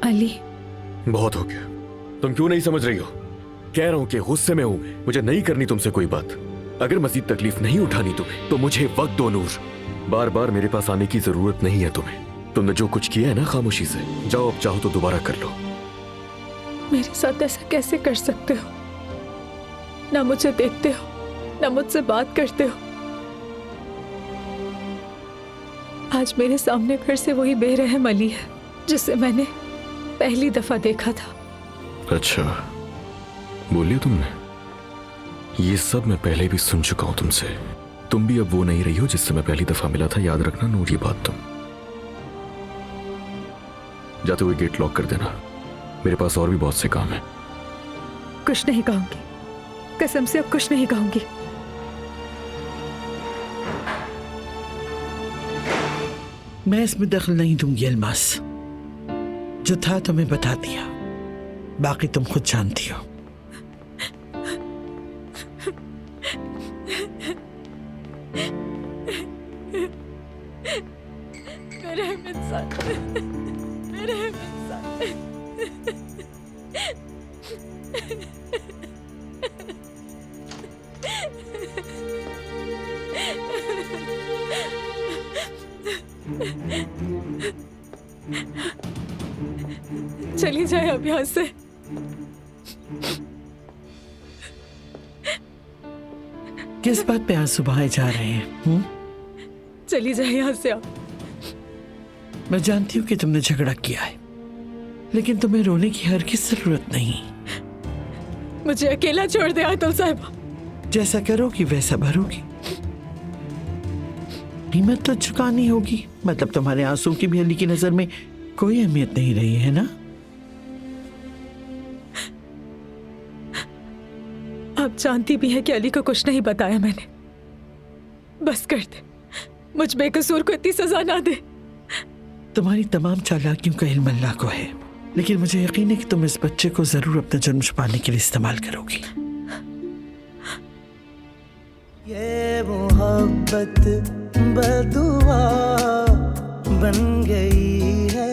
अली, बहुत हो गया। तुम क्यों नहीं समझ रही हो? कह रहा हूं कि गुस्से में हूं, मुझे नहीं करनी तुमसे कोई बात। अगर मजीद तकलीफ नहीं उठानी तुम्हें तो मुझे वक्त दो नूर। बार बार मेरे पास आने की जरूरत नहीं है तुम्हें। तुमने जो कुछ किया है ना, खामोशी से जाओ, अब चाहो तो दोबारा कर लो। मेरे साथ ऐसा कैसे कर सकते हो? ना मुझे देखते हो, ना मुझसे बात करते हो। आज मेरे सामने फिर से वही बेरहम अली है जिसे मैंने पहली दफा देखा था। अच्छा, बोलिए तुमने। ये सब मैं पहले भी सुन चुका हूं तुमसे। तुम भी अब वो नहीं रही हो जिससे मैं पहली दफा मिला था, याद रखना नूर ये बात तुम। जाते हुए गेट लॉक कर देना, मेरे पास और भी बहुत से काम है। कुछ नहीं कहूंगी, कसम से अब कुछ नहीं कहूंगी। मैं इसमें दखल नहीं दूंगी अल्मास। जो था तुम्हें बता दिया, बाकी तुम खुद जानती हो। मेरे इंसान, मेरे इंसान। चली जाए अब यहाँ से। किस बात पे आंसू बहाए जा रहे हैं? चली जाए यहाँ से आप। मैं जानती हूँ कि तुमने झगड़ा किया है, लेकिन तुम्हें रोने की हरगिज़ जरूरत नहीं। मुझे अकेला छोड़ दे आतल साहिबा। जैसा करोगी वैसा भरोगी। कीमत तो चुकानी होगी। मतलब तुम्हारे आंसू की भी अली की नजर में कोई अहमियत नहीं रही है ना? आप जानती भी हैं कि अली को कुछ नहीं बताया मैंने। बस कर दे, मुझ बेकसूर को इतनी सजा ना दे। तुम्हारी तमाम चालाकियों का इल्म अल्लाह को है, लेकिन मुझे यकीन है कि तुम इस बच्चे को जरूर अपना जुर्म छुपाने के लिए इस्तेमाल करोगी। ये मोहब्बत बदुआ बन गई है।